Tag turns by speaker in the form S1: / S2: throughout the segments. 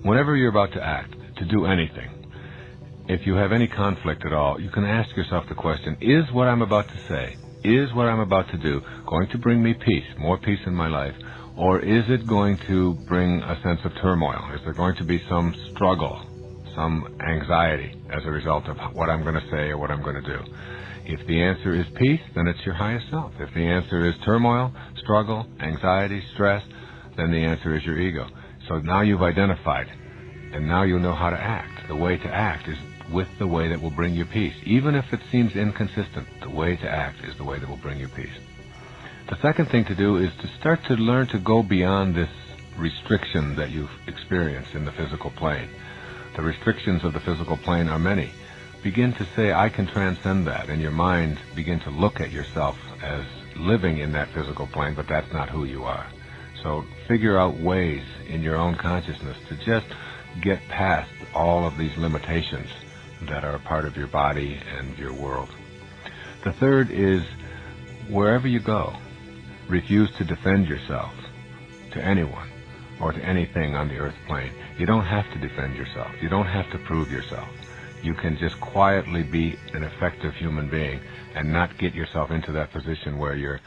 S1: Whenever you're about to act, to do anything, if you have any conflict at all, you can ask yourself the question, is what I'm about to say, is what I'm about to do going to bring me peace, more peace in my life, or is it going to bring a sense of turmoil? Is there going to be some struggle, some anxiety as a result of what I'm going to say or what I'm going to do? If the answer is peace, then it's your highest self. If the answer is turmoil, struggle, anxiety, stress, then the answer is your ego. So now you've identified, and now you know how to act. The way to act is with the way that will bring you peace. Even if it seems inconsistent, the way to act is the way that will bring you peace. The second thing to do is to start to learn to go beyond this restriction that you've experienced in the physical plane. The restrictions of the physical plane are many. Begin to say, I can transcend that. In your mind, begin to look at yourself as living in that physical plane, but that's not who you are. So figure out ways in your own consciousness to just get past all of these limitations that are a part of your body and your world. The third is, wherever you go, refuse to defend yourself to anyone or to anything on the earth plane. You don't have to defend yourself. You don't have to prove yourself. You can just quietly be an effective human being and not get yourself into that position where you're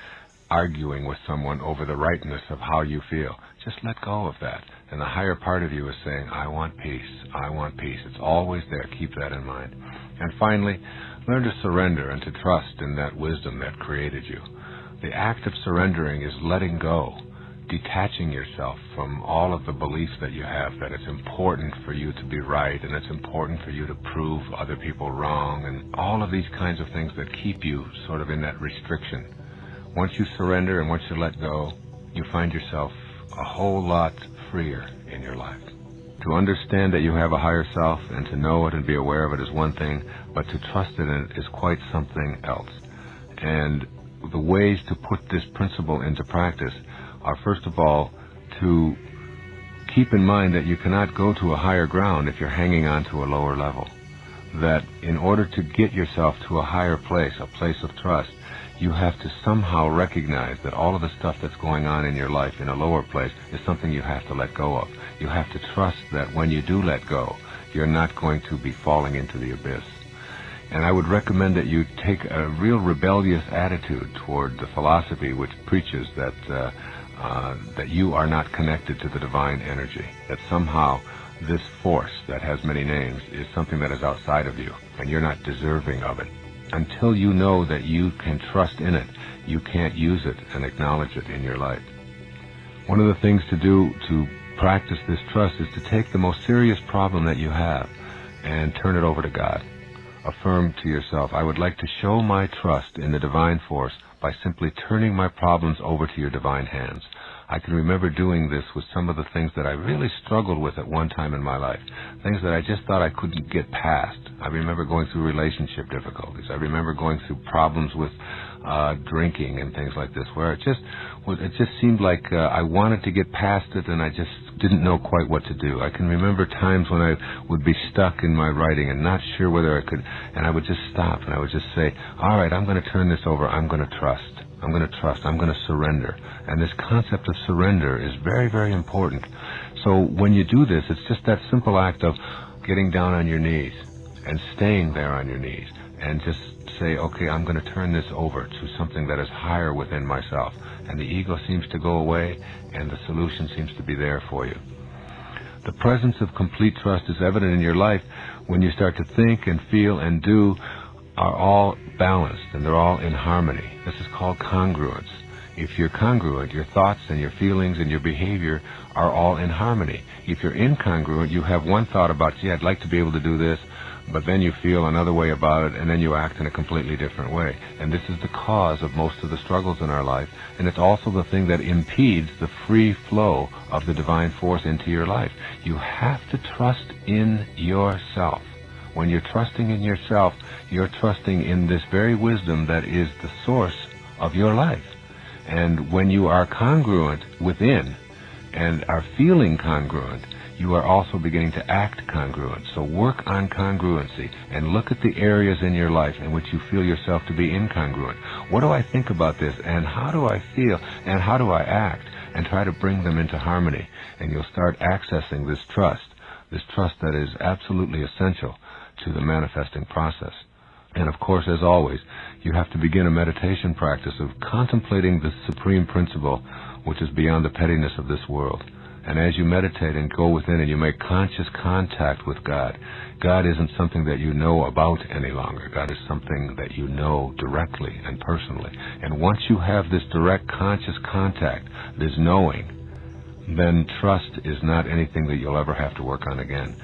S1: arguing with someone over the rightness of how you feel. Just let go of that. And the higher part of you is saying, I want peace. I want peace. It's always there. Keep that in mind. And finally, learn to surrender and to trust in that wisdom that created you. The act of surrendering is letting go, detaching yourself from all of the beliefs that you have, that it's important for you to be right and it's important for you to prove other people wrong and all of these kinds of things that keep you sort of in that restriction. Once you surrender and once you let go, you find yourself a whole lot freer in your life. To understand that you have a higher self and to know it and be aware of it is one thing, but to trust in it is quite something else. And the ways to put this principle into practice are, first of all, to keep in mind that you cannot go to a higher ground if you're hanging on to a lower level. That in order to get yourself to a higher place, a place of trust, you have to somehow recognize that all of the stuff that's going on in your life in a lower place is something you have to let go of. You have to trust that when you do let go, you're not going to be falling into the abyss. And I would recommend that you take a real rebellious attitude toward the philosophy which preaches that that you are not connected to the divine energy, that somehow this force that has many names is something that is outside of you, and you're not deserving of it. Until you know that you can trust in it, you can't use it and acknowledge it in your life. One of the things to do to practice this trust is to take the most serious problem that you have and turn it over to God. Affirm to yourself, I would like to show my trust in the divine force by simply turning my problems over to your divine hands. I can remember doing this with some of the things that I really struggled with at one time in my life, things that I just thought I couldn't get past. I remember going through relationship difficulties. I remember going through problems with drinking and things like this, where it just seemed like I wanted to get past it and I just didn't know quite what to do. I can remember times when I would be stuck in my writing and not sure whether I could, and I would just stop and I would just say, all right, I'm going to turn this over. I'm going to trust. I'm going to trust. I'm going to surrender. And this concept of surrender is very, very important. So when you do this, it's just that simple act of getting down on your knees and staying there on your knees and just say, okay, I'm going to turn this over to something that is higher within myself. And the ego seems to go away and the solution seems to be there for you. The presence of complete trust is evident in your life when you start to think and feel and do are all balanced and they're all in harmony. This is called congruence. If you're congruent, your thoughts and your feelings and your behavior are all in harmony. If you're incongruent, you have one thought about, gee, I'd like to be able to do this, but then you feel another way about it, and then you act in a completely different way. And this is the cause of most of the struggles in our life, and it's also the thing that impedes the free flow of the divine force into your life. You have to trust in yourself. When you're trusting in yourself, you're trusting in this very wisdom that is the source of your life. And when you are congruent within and are feeling congruent, you are also beginning to act congruent. So work on congruency and look at the areas in your life in which you feel yourself to be incongruent. What do I think about this, and how do I feel, and how do I act? And try to bring them into harmony, and you'll start accessing this trust this trust that is absolutely essential to the manifesting process. And of course, as always, you have to begin a meditation practice of contemplating the supreme principle which is beyond the pettiness of this world. And as you meditate and go within and you make conscious contact with God, God isn't something that you know about any longer. God is something that you know directly and personally. And once you have this direct conscious contact, this knowing, then trust is not anything that you'll ever have to work on again.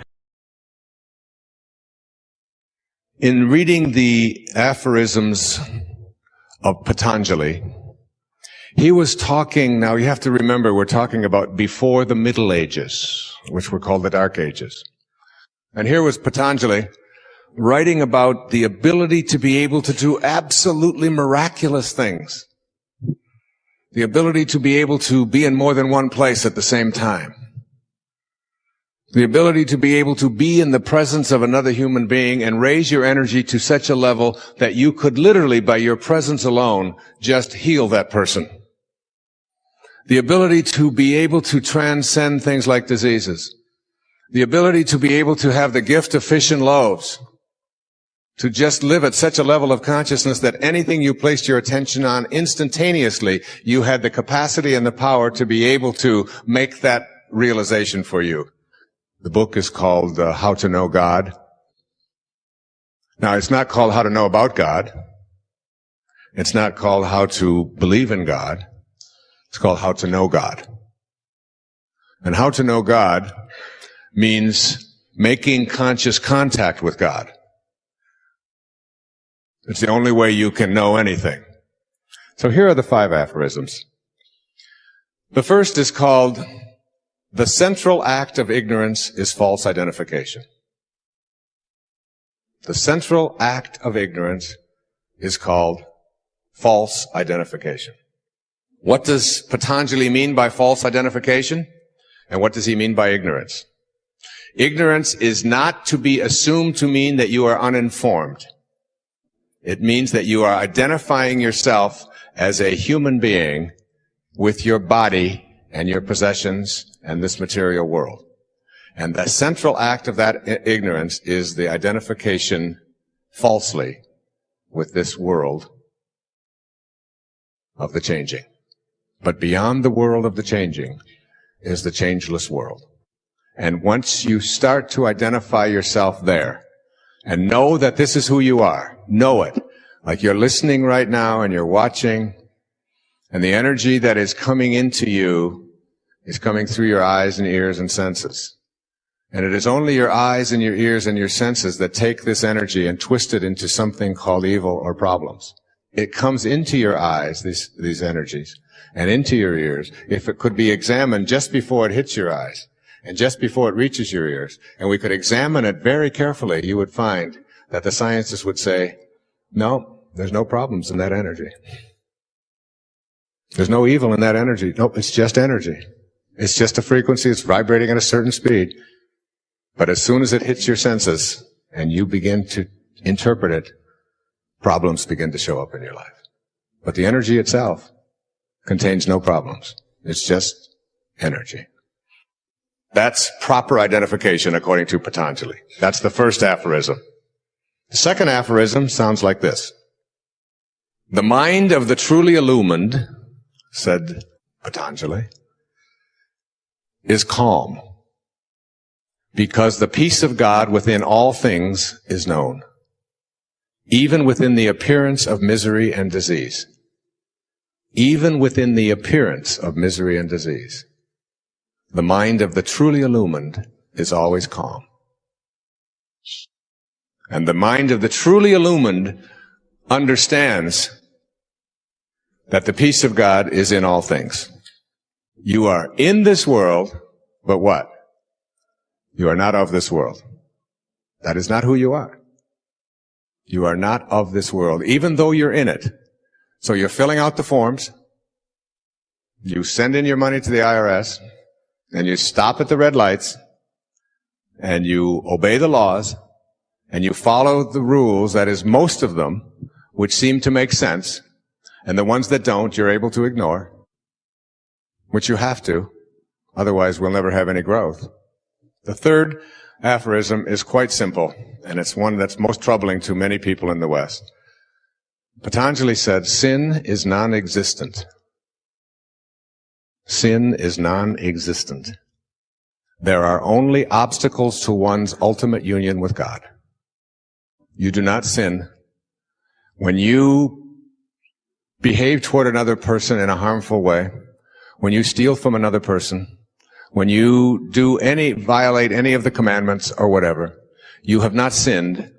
S2: In reading the aphorisms of Patanjali, he was talking, now you have to remember, we're talking about before the Middle Ages, which were called the Dark Ages. And here was Patanjali writing about the ability to be able to do absolutely miraculous things. The ability to be able to be in more than one place at the same time. The ability to be able to be in the presence of another human being and raise your energy to such a level that you could literally, by your presence alone, just heal that person. The ability to be able to transcend things like diseases. The ability to be able to have the gift of fish and loaves. To just live at such a level of consciousness that anything you placed your attention on instantaneously, you had the capacity and the power to be able to make that realization for you. The book is called How to Know God. Now, it's not called How to Know About God. It's not called How to Believe in God. It's called How to Know God. And how to know God means making conscious contact with God. It's the only way you can know anything. So here are the 5 aphorisms. The first is called, the central act of ignorance is false identification. The central act of ignorance is called false identification. What does Patanjali mean by false identification? And what does he mean by ignorance? Ignorance is not to be assumed to mean that you are uninformed. It means that you are identifying yourself as a human being with your body and your possessions and this material world. And the central act of that ignorance is the identification falsely with this world of the changing. But beyond the world of the changing is the changeless world. And once you start to identify yourself there and know that this is who you are, know it, like you're listening right now and you're watching, and the energy that is coming into you is coming through your eyes and ears and senses. And it is only your eyes and your ears and your senses that take this energy and twist it into something called evil or problems. It comes into your eyes, these energies, and into your ears, if it could be examined just before it hits your eyes, and just before it reaches your ears, and we could examine it very carefully, you would find that the scientists would say, no, there's no problems in that energy. There's no evil in that energy. Nope, it's just energy. It's just a frequency, it's vibrating at a certain speed. But as soon as it hits your senses, and you begin to interpret it, problems begin to show up in your life. But the energy itself contains no problems. It's just energy. That's proper identification according to Patanjali. That's the first aphorism. The second aphorism sounds like this. The mind of the truly illumined, said Patanjali, is calm, because the peace of God within all things is known, even within the appearance of misery and disease. Even within the appearance of misery and disease. The mind of the truly illumined is always calm. And the mind of the truly illumined understands that the peace of God is in all things. You are in this world, but what? You are not of this world. That is not who you are. You are not of this world, even though you're in it. So you're filling out the forms, you send in your money to the IRS, and you stop at the red lights, and you obey the laws, and you follow the rules, that is, most of them, which seem to make sense, and the ones that don't, you're able to ignore, which you have to, otherwise we'll never have any growth. The third aphorism is quite simple, and it's one that's most troubling to many people in the West. Patanjali said, sin is non-existent. Sin is non-existent. There are only obstacles to one's ultimate union with God. You do not sin when you behave toward another person in a harmful way, when you steal from another person, when you violate any of the commandments or whatever. You have not sinned.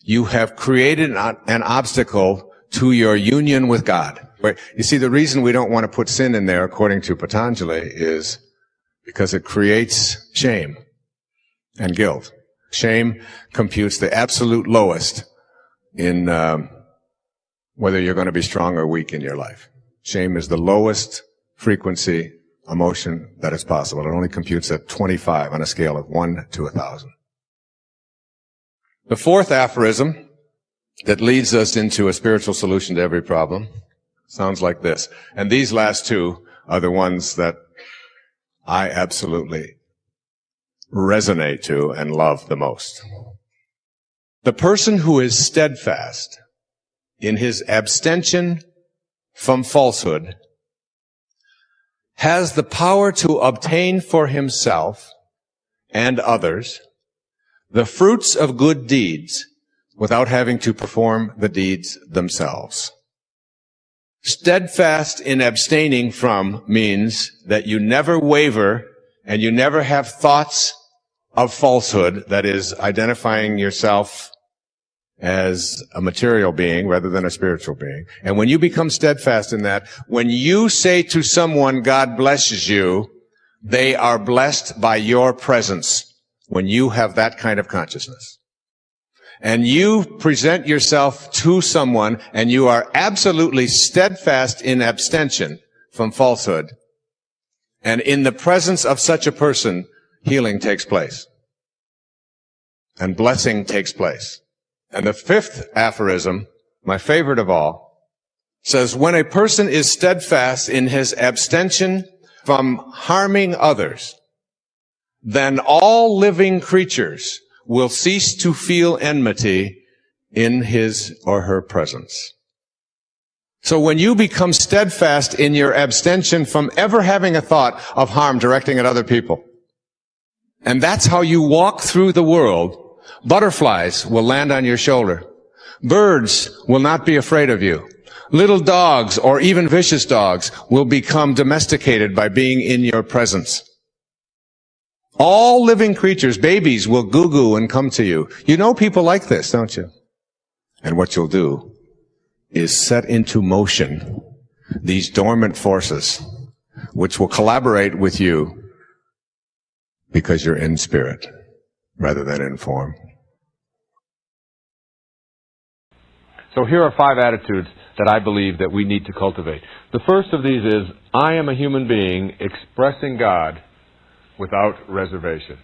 S2: You have created an obstacle to your union with God. But you see, the reason we don't want to put sin in there, according to Patanjali, is because it creates shame and guilt. Shame computes the absolute lowest in whether you're going to be strong or weak in your life. Shame is the lowest frequency emotion that is possible. It only computes at 25 on a scale of 1 to 1,000. The fourth aphorism that leads us into a spiritual solution to every problem sounds like this. And these last two are the ones that I absolutely resonate to and love the most. The person who is steadfast in his abstention from falsehood has the power to obtain for himself and others the fruits of good deeds without having to perform the deeds themselves. Steadfast in abstaining from means that you never waver and you never have thoughts of falsehood, that is, identifying yourself as a material being rather than a spiritual being. And when you become steadfast in that, when you say to someone, God blesses you, they are blessed by your presence when you have that kind of consciousness. And you present yourself to someone and you are absolutely steadfast in abstention from falsehood. And in the presence of such a person, healing takes place. And blessing takes place. And the fifth aphorism, my favorite of all, says, when a person is steadfast in his abstention from harming others, then all living creatures will cease to feel enmity in his or her presence. So when you become steadfast in your abstention from ever having a thought of harm directing at other people, and that's how you walk through the world, butterflies will land on your shoulder. Birds will not be afraid of you. Little dogs, or even vicious dogs, will become domesticated by being in your presence. All living creatures, babies, will goo-goo and come to you. You know people like this, don't you? And what you'll do is set into motion these dormant forces, which will collaborate with you because you're in spirit rather than in form.
S1: So here are 5 attitudes that I believe that we need to cultivate. The first of these is, I am a human being expressing God without reservation.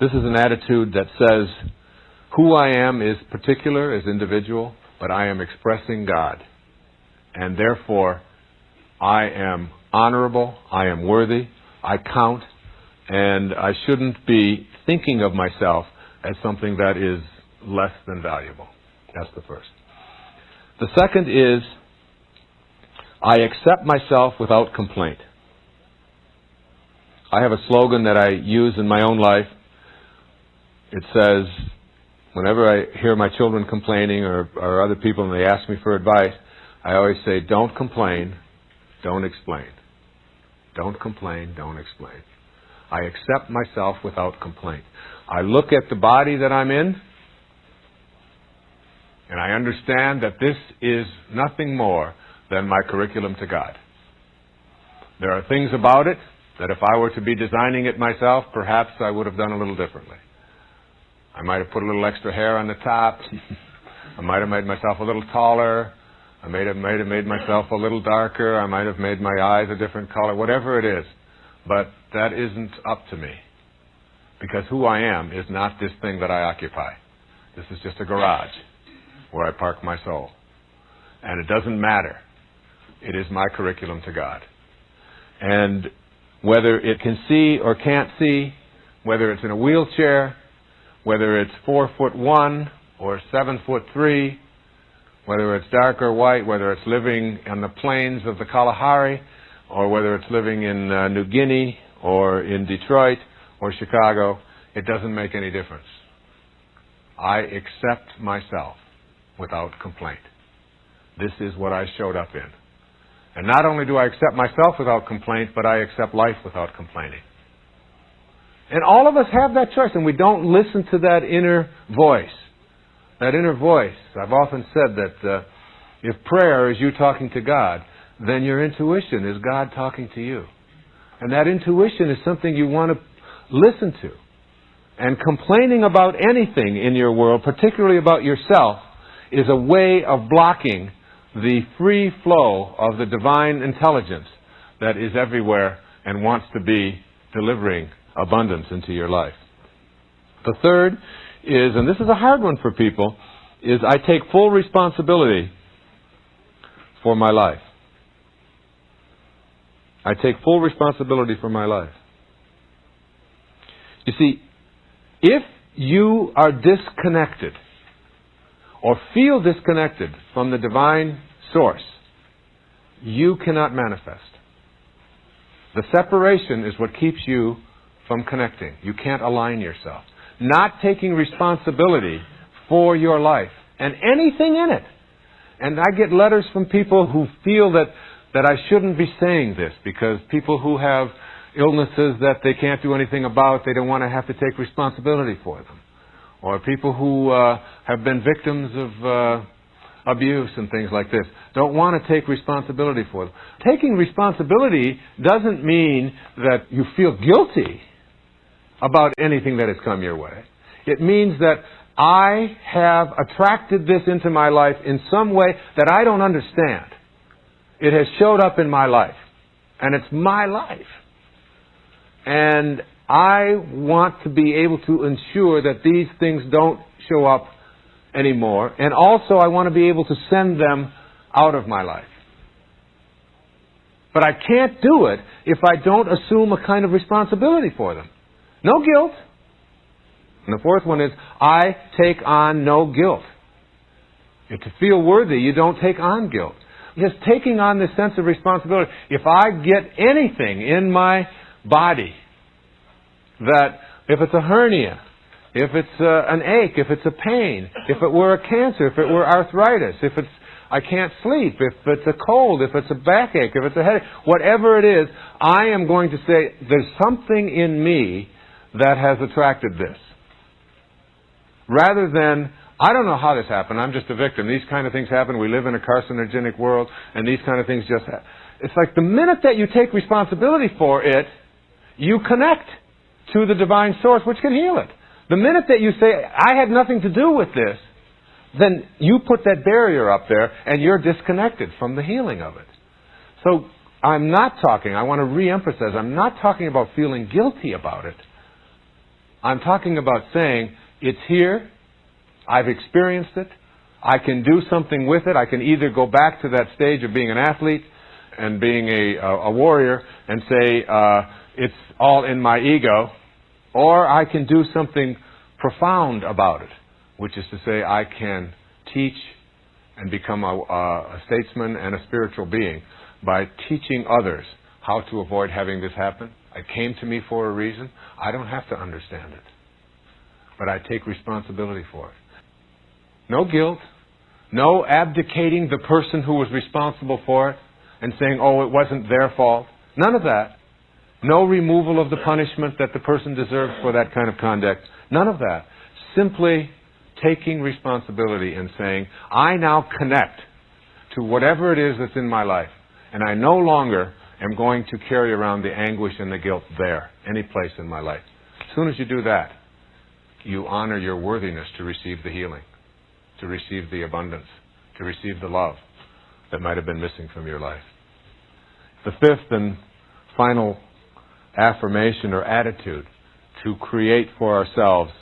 S1: This is an attitude that says, who I am is particular, is individual, but I am expressing God. And therefore, I am honorable, I am worthy, I count, and I shouldn't be thinking of myself as something that is less than valuable. That's the first. The second is, I accept myself without complaint. I have a slogan that I use in my own life. It says, whenever I hear my children complaining or other people and they ask me for advice, I always say, don't complain, don't explain. Don't complain, don't explain. I accept myself without complaint. I look at the body that I'm in, and I understand that this is nothing more than my curriculum to God. There are things about it that if I were to be designing it myself, perhaps I would have done a little differently. I might have put a little extra hair on the top. I might have made myself a little taller. I might have made myself a little darker. I might have made my eyes a different color, whatever it is. But that isn't up to me. Because who I am is not this thing that I occupy. This is just a garage where I park my soul. And it doesn't matter. It is my curriculum to God. And whether it can see or can't see, whether it's in a wheelchair, whether it's 4'1" or 7'3", whether it's dark or white, whether it's living on the plains of the Kalahari, or whether it's living in New Guinea, or in Detroit, or Chicago, it doesn't make any difference. I accept myself without complaint. This is what I showed up in. And not only do I accept myself without complaint, but I accept life without complaining. And all of us have that choice, and we don't listen to that inner voice. That inner voice. I've often said that if prayer is you talking to God, then your intuition is God talking to you. And that intuition is something you want to listen to. And complaining about anything in your world, particularly about yourself, is a way of blocking the free flow of the divine intelligence that is everywhere and wants to be delivering abundance into your life. The third is, and this is a hard one for people, is I take full responsibility for my life. I take full responsibility for my life. You see, if you are disconnected or feel disconnected from the divine source, you cannot manifest. The separation is what keeps you from connecting. You can't align yourself. Not taking responsibility for your life and anything in it. And I get letters from people who feel that I shouldn't be saying this because people who have illnesses that they can't do anything about, they don't want to have to take responsibility for them. Or people who have been victims of abuse and things like this, don't want to take responsibility for them. Taking responsibility doesn't mean that you feel guilty about anything that has come your way. It means that I have attracted this into my life in some way that I don't understand. It has showed up in my life. And it's my life. And I want to be able to ensure that these things don't show up anymore. And also I want to be able to send them out of my life. But I can't do it if I don't assume a kind of responsibility for them. No guilt. And the fourth one is, I take on no guilt. If to feel worthy, you don't take on guilt. Just taking on this sense of responsibility. If I get anything in my body, that if it's a hernia, if it's an ache, if it's a pain, if it were a cancer, if it were arthritis, if it's I can't sleep, if it's a cold, if it's a backache, if it's a headache, whatever it is, I am going to say, there's something in me that has attracted this. Rather than, I don't know how this happened, I'm just a victim. These kind of things happen. We live in a carcinogenic world, and these kind of things just happen. It's like the minute that you take responsibility for it, you connect to the divine source, which can heal it. The minute that you say, I had nothing to do with this, then you put that barrier up there, and you're disconnected from the healing of it. So I'm not talking, I want to re-emphasize, I'm not talking about feeling guilty about it. I'm talking about saying, it's here, I've experienced it, I can do something with it. I can either go back to that stage of being an athlete and being a warrior and say, it's all in my ego, or I can do something profound about it, which is to say I can teach and become a statesman and a spiritual being by teaching others how to avoid having this happen. It came to me for a reason. I don't have to understand it. But I take responsibility for it. No guilt. No abdicating the person who was responsible for it and saying, oh, it wasn't their fault. None of that. No removal of the punishment that the person deserves for that kind of conduct. None of that. Simply taking responsibility and saying, I now connect to whatever it is that's in my life. And I no longer am going to carry around the anguish and the guilt there, any place in my life. As soon as you do that, you honor your worthiness to receive the healing, to receive the abundance, to receive the love that might have been missing from your life. The fifth and final affirmation or attitude to create for ourselves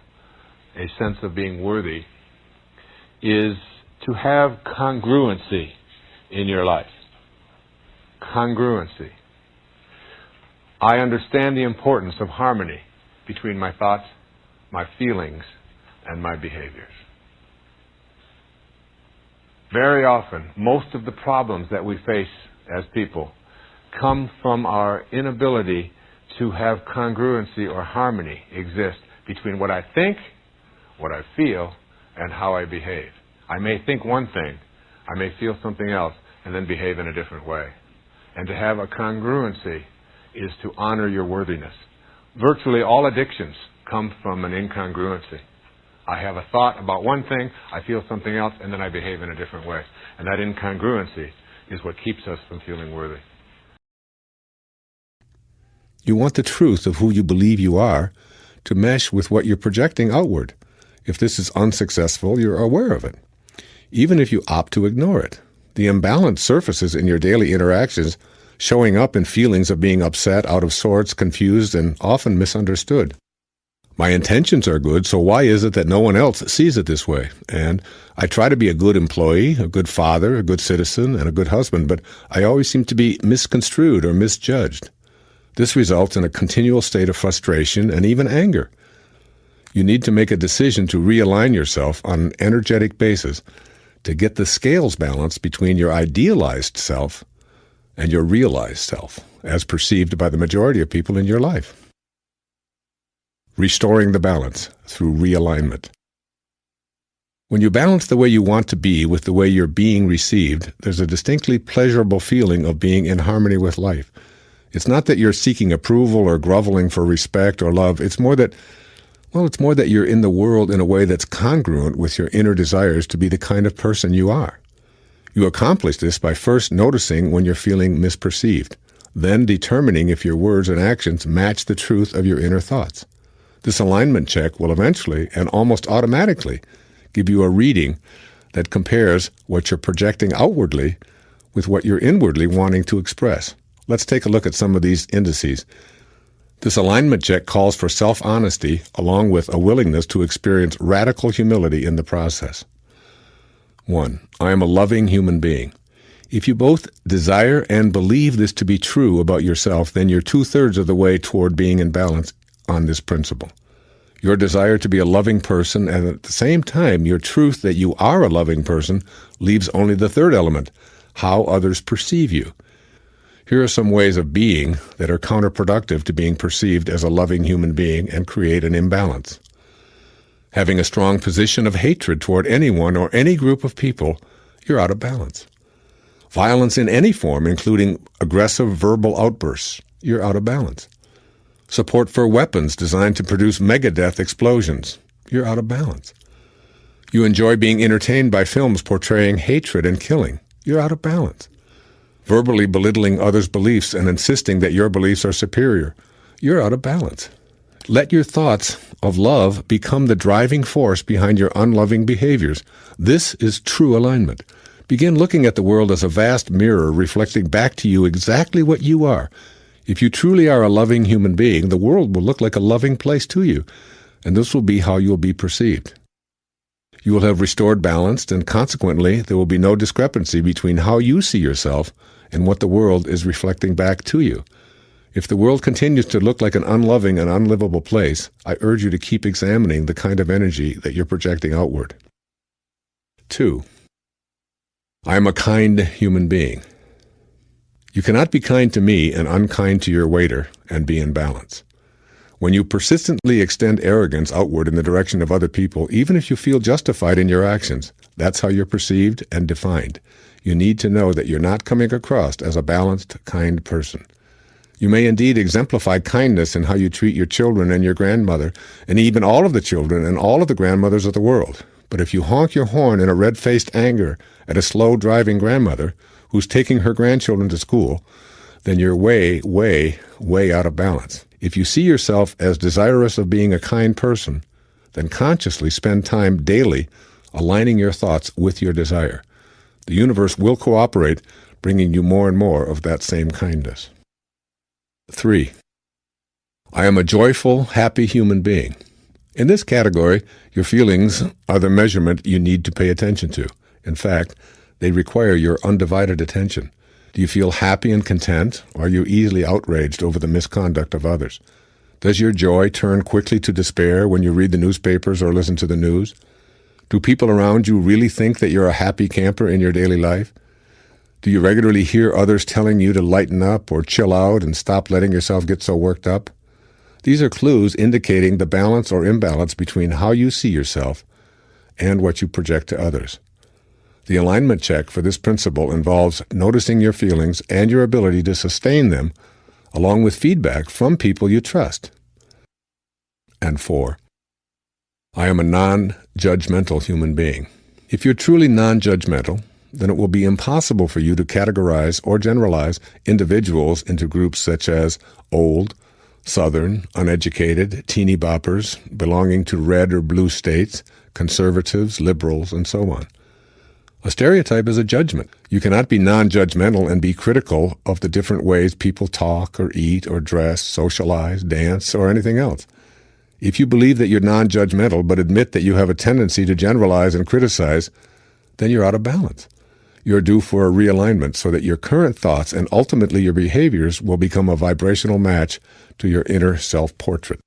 S1: a sense of being worthy is to have congruency in your life. Congruency. I understand the importance of harmony between my thoughts, my feelings, and my behaviors. Very often, most of the problems that we face as people come from our inability to have congruency or harmony exist between what I think, what I feel, and how I behave. I may think one thing, I may feel something else, and then behave in a different way. And to have a congruency is to honor your worthiness. Virtually all addictions come from an incongruency. I have a thought about one thing, I feel something else, and then I behave in a different way. And that incongruency is what keeps us from feeling worthy.
S2: You want the truth of who you believe you are to mesh with what you're projecting outward. If this is unsuccessful, you're aware of it, even if you opt to ignore it. The imbalance surfaces in your daily interactions, showing up in feelings of being upset, out of sorts, confused, and often misunderstood. My intentions are good, so why is it that no one else sees it this way? And I try to be a good employee, a good father, a good citizen, and a good husband, but I always seem to be misconstrued or misjudged. This results in a continual state of frustration and even anger. You need to make a decision to realign yourself on an energetic basis to get the scales balanced between your idealized self and your realized self, as perceived by the majority of people in your life. Restoring the balance through realignment. When you balance the way you want to be with the way you're being received, there's a distinctly pleasurable feeling of being in harmony with life. It's not that you're seeking approval or groveling for respect or love. It's more that you're in the world in a way that's congruent with your inner desires to be the kind of person you are. You accomplish this by first noticing when you're feeling misperceived, then determining if your words and actions match the truth of your inner thoughts. This alignment check will eventually and almost automatically give you a reading that compares what you're projecting outwardly with what you're inwardly wanting to express. Let's take a look at some of these indices. This alignment check calls for self-honesty along with a willingness to experience radical humility in the process. 1. I am a loving human being. If you both desire and believe this to be true about yourself, then you're 2/3 of the way toward being in balance on this principle. Your desire to be a loving person and at the same time your truth that you are a loving person leaves only the third element, how others perceive you. Here are some ways of being that are counterproductive to being perceived as a loving human being and create an imbalance. Having a strong position of hatred toward anyone or any group of people, you're out of balance. Violence in any form, including aggressive verbal outbursts, you're out of balance. Support for weapons designed to produce megadeath explosions, you're out of balance. You enjoy being entertained by films portraying hatred and killing, you're out of balance. Verbally belittling others' beliefs and insisting that your beliefs are superior, you're out of balance. Let your thoughts of love become the driving force behind your unloving behaviors. This is true alignment. Begin looking at the world as a vast mirror reflecting back to you exactly what you are. If you truly are a loving human being, the world will look like a loving place to you, and this will be how you'll be perceived. You will have restored balance, and consequently, there will be no discrepancy between how you see yourself and what the world is reflecting back to you. If the world continues to look like an unloving and unlivable place, I urge you to keep examining the kind of energy that you're projecting outward. 2. I am a kind human being. You cannot be kind to me and unkind to your waiter and be in balance. When you persistently extend arrogance outward in the direction of other people, even if you feel justified in your actions, that's how you're perceived and defined. You need to know that you're not coming across as a balanced, kind person. You may indeed exemplify kindness in how you treat your children and your grandmother, and even all of the children and all of the grandmothers of the world. But if you honk your horn in a red-faced anger at a slow-driving grandmother who's taking her grandchildren to school, then you're way, way, way out of balance. If you see yourself as desirous of being a kind person, then consciously spend time daily aligning your thoughts with your desire. The universe will cooperate, bringing you more and more of that same kindness. 3. I am a joyful, happy human being. In this category, your feelings are the measurement you need to pay attention to. In fact, they require your undivided attention.
S3: Do you feel happy and content, or are you easily outraged over the misconduct of others? Does your joy turn quickly to despair when you read the newspapers or listen to the news? Do people around you really think that you're a happy camper in your daily life? Do you regularly hear others telling you to lighten up or chill out and stop letting yourself get so worked up? These are clues indicating the balance or imbalance between how you see yourself and what you project to others. The alignment check for this principle involves noticing your feelings and your ability to sustain them, along with feedback from people you trust. And 4, I am a non-judgmental human being. If you're truly non-judgmental, then it will be impossible for you to categorize or generalize individuals into groups such as old, Southern, uneducated, teeny boppers, belonging to red or blue states, conservatives, liberals, and so on. A stereotype is a judgment. You cannot be non-judgmental and be critical of the different ways people talk or eat or dress, socialize, dance, or anything else. If you believe that you're non-judgmental but admit that you have a tendency to generalize and criticize, then you're out of balance. You're due for a realignment so that your current thoughts and ultimately your behaviors will become a vibrational match to your inner self-portrait.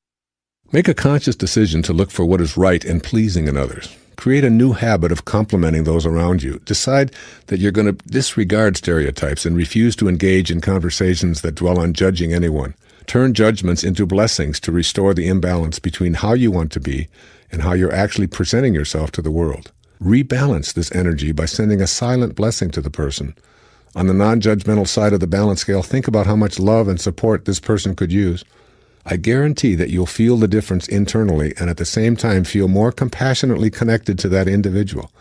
S3: Make a conscious decision to look for what is right and pleasing in others. Create a new habit of complimenting those around you. Decide that you're going to disregard stereotypes and refuse to engage in conversations that dwell on judging anyone. Turn judgments into blessings to restore the imbalance between how you want to be and how you're actually presenting yourself to the world. Rebalance this energy by sending a silent blessing to the person. On the non-judgmental side of the balance scale, think about how much love and support this person could use. I guarantee that you'll feel the difference internally and at the same time feel more compassionately connected to that individual.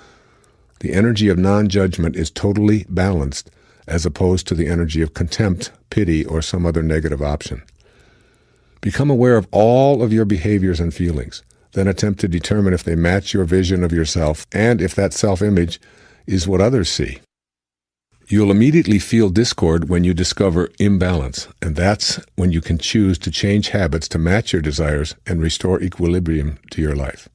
S3: The energy of non-judgment is totally balanced as opposed to the energy of contempt, pity, or some other negative option. Become aware of all of your behaviors and feelings. Then attempt to determine if they match your vision of yourself and if that self-image is what others see. You'll immediately feel discord when you discover imbalance, and that's when you can choose to change habits to match your desires and restore equilibrium to your life.